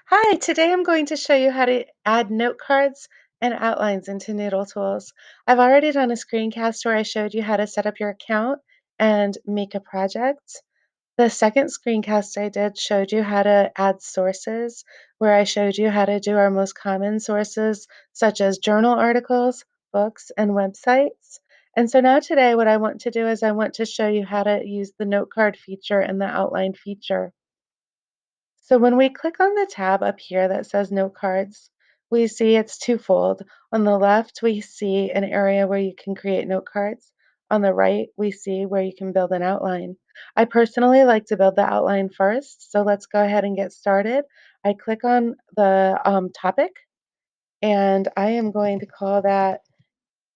Hi, today I'm going to show you how to add note cards and outlines into NoodleTools. I've already done a screencast where I showed you how to set up your account and make a project. The second screencast I did showed you how to add sources, where I showed you how to do our most common sources, such as journal articles, books, and websites. And so now today what I want to do is I want to show you how to use the note card feature and the outline feature. So when we click on the tab up here that says Note Cards, we see it's twofold. On the left, we see an area where you can create note cards. On the right, we see where you can build an outline. I personally like to build the outline first, so let's go ahead and get started. I click on the topic, and I am going to call that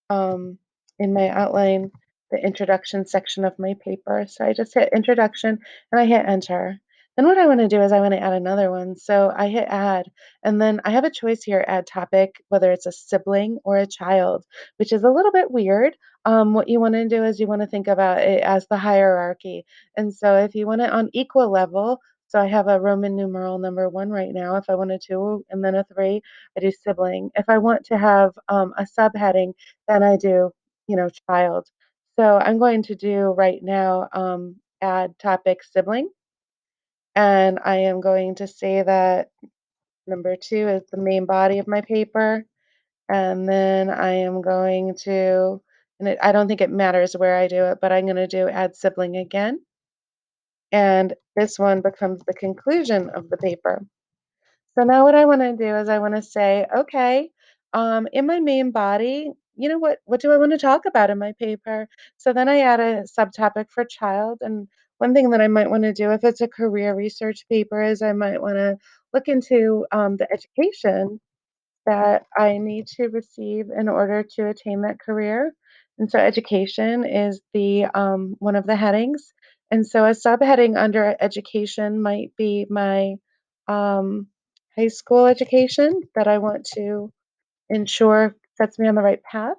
um, in my outline the introduction section of my paper. So I just hit introduction and I hit enter. Then what I want to do is I want to add another one. So I hit add, and then I have a choice here, add topic, whether it's a sibling or a child, which is a little bit weird. What you want to do is you want to think about it as the hierarchy. And so if you want it on equal level, so I have a Roman numeral number 1 right now. If I want a 2 and then a 3, I do sibling. If I want to have a subheading, than I do, child. So I'm going to do right now, add topic sibling, and I am going to say that number 2 is the main body of my paper, and then I am going to, I don't think it matters where I do it, but I'm going to do add sibling again, and this one becomes the conclusion of the paper. So now what I want to do is I want to say, okay, in my main body, what do I want to talk about in my paper? So then I add a subtopic for child. And one thing that I might want to do if it's a career research paper is I might want to look into the education that I need to receive in order to attain that career. And so education is the one of the headings. And so a subheading under education might be my um, high school education that I want to ensure sets me on the right path.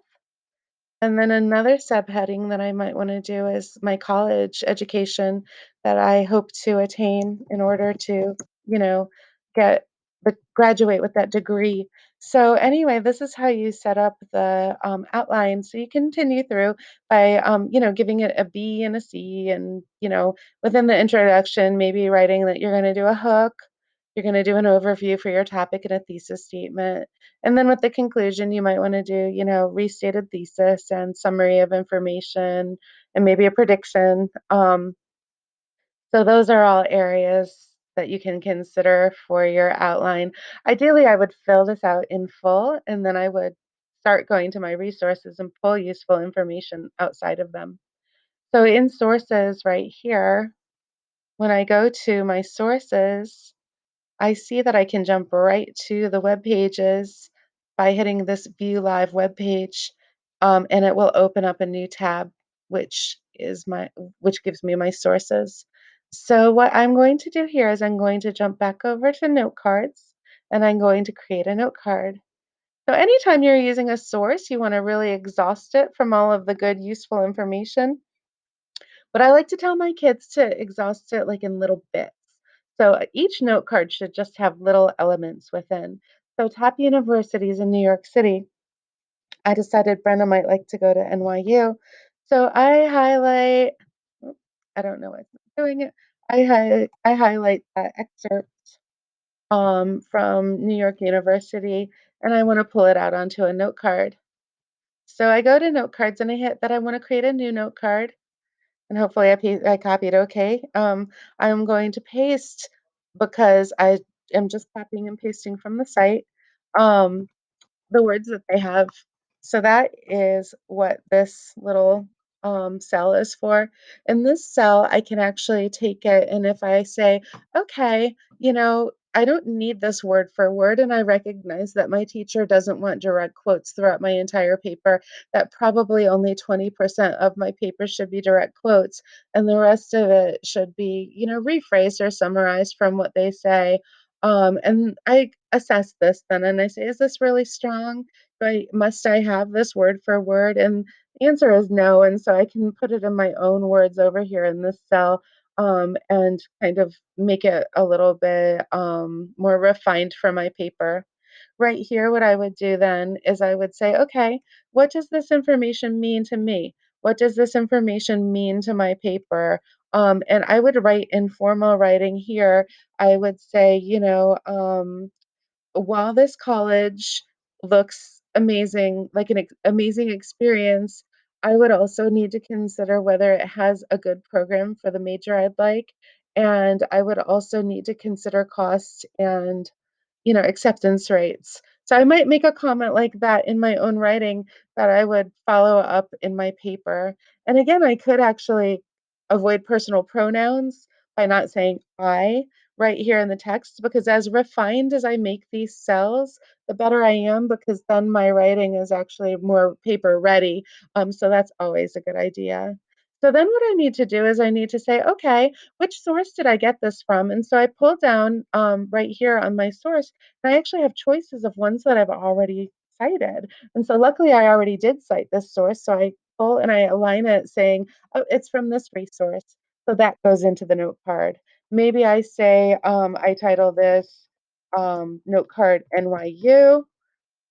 And then another subheading that I might want to do is my college education that I hope to attain in order to, you know, get graduate with that degree. So anyway, this is how you set up the outline. So you continue through by, giving it a B and a C, and within the introduction, maybe writing that you're going to do a hook, you're going to do an overview for your topic and a thesis statement, and then with the conclusion, you might want to do, restated thesis and summary of information and maybe a prediction. So those are all areas that you can consider for your outline. Ideally, I would fill this out in full, and then I would start going to my resources and pull useful information outside of them. So in sources right here, when I go to my sources, I see that I can jump right to the web pages by hitting this View Live web page, and it will open up a new tab, which gives me my sources. So what I'm going to do here is I'm going to jump back over to note cards, and I'm going to create a note card. So anytime you're using a source, you want to really exhaust it from all of the good, useful information. But I like to tell my kids to exhaust it like in little bits. So each note card should just have little elements within. So Top Universities in New York City, I decided Brenda might like to go to NYU. So I highlight, oop, I don't know why it's not doing it. I highlight that excerpt from New York University, and I want to pull it out onto a note card. So I go to note cards and I hit that I want to create a new note card, and hopefully I copied okay. I'm going to paste because I am just copying and pasting from the site. Um, the words that they have. So that is what this little cell is for. In this cell, I can actually take it, and if I say, okay, I don't need this word for word, and I recognize that my teacher doesn't want direct quotes throughout my entire paper, that probably only 20% of my paper should be direct quotes, and the rest of it should be, rephrased or summarized from what they say. And I assess this then and I say, is this really strong? Must I have this word for word? And the answer is no. And so I can put it in my own words over here in this cell. and kind of make it a little bit more refined for my paper. Right here, what I would do then is I would say, okay, what does this information mean to me? What does this information mean to my paper? And I would write informal writing here. I would say, while this college looks amazing, like an amazing experience, I would also need to consider whether it has a good program for the major I'd like. And I would also need to consider cost and acceptance rates. So I might make a comment like that in my own writing that I would follow up in my paper. And again, I could actually avoid personal pronouns by not saying I right here in the text, because as refined as I make these cells, the better I am, because then my writing is actually more paper ready. So that's always a good idea. So then what I need to do is I need to say, okay, which source did I get this from? And so I pull down right here on my source, and I actually have choices of ones that I've already cited. And so luckily I already did cite this source. So I pull and I align it saying, oh, it's from this resource. So that goes into the note card. Maybe I say, I title this Note Card NYU,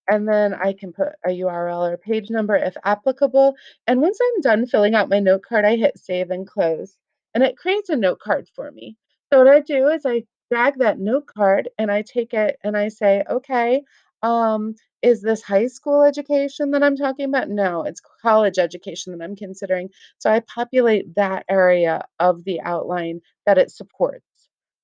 and then I can put a URL or page number if applicable. And once I'm done filling out my note card, I hit save and close. And it creates a note card for me. So what I do is I drag that note card and I take it and I say, okay, is this high school education that I'm talking about? No, it's college education that I'm considering. So I populate that area of the outline that it supports.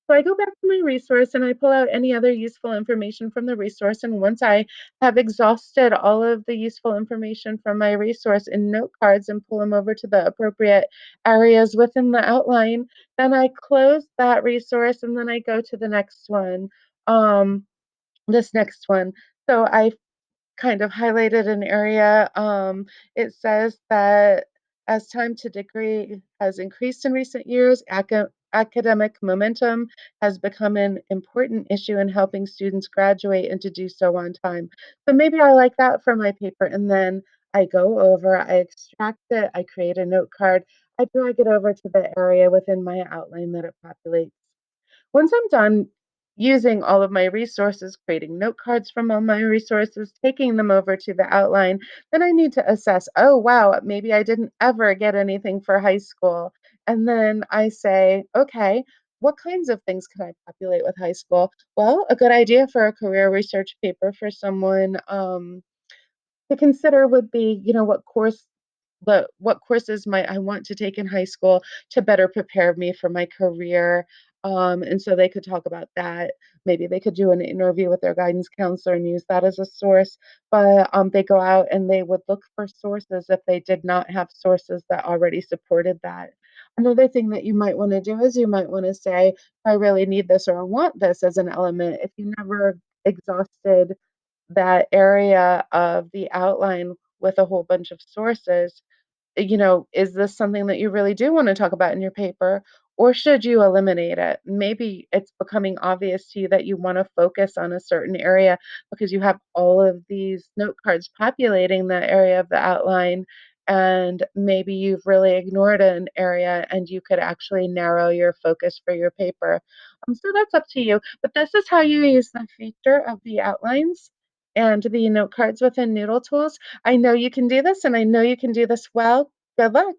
So I go back to my resource and I pull out any other useful information from the resource. And once I have exhausted all of the useful information from my resource in note cards and pull them over to the appropriate areas within the outline, then I close that resource and then I go to the next one, um, this next one. So I kind of highlighted an area. It says that as time to degree has increased in recent years, academic momentum has become an important issue in helping students graduate and to do so on time. So maybe I like that for my paper, and then I go over, I extract it, I create a note card, I drag it over to the area within my outline that it populates. Once I'm done using all of my resources, creating note cards from all my resources, taking them over to the outline, then I need to assess, oh, wow, maybe I didn't ever get anything for high school. And then I say, okay, what kinds of things can I populate with high school? Well, a good idea for a career research paper for someone to consider would be, what courses might I want to take in high school to better prepare me for my career. And so they could talk about that. Maybe they could do an interview with their guidance counselor and use that as a source. But they go out and they would look for sources if they did not have sources that already supported that. Another thing that you might want to do is you might want to say, I really need this or I want this as an element. If you never exhausted that area of the outline with a whole bunch of sources, is this something that you really do want to talk about in your paper? Or should you eliminate it? Maybe it's becoming obvious to you that you want to focus on a certain area because you have all of these note cards populating that area of the outline. And maybe you've really ignored an area and you could actually narrow your focus for your paper. So that's up to you. But this is how you use the feature of the outlines and the note cards within NoodleTools. I know you can do this, and I know you can do this well. Good luck.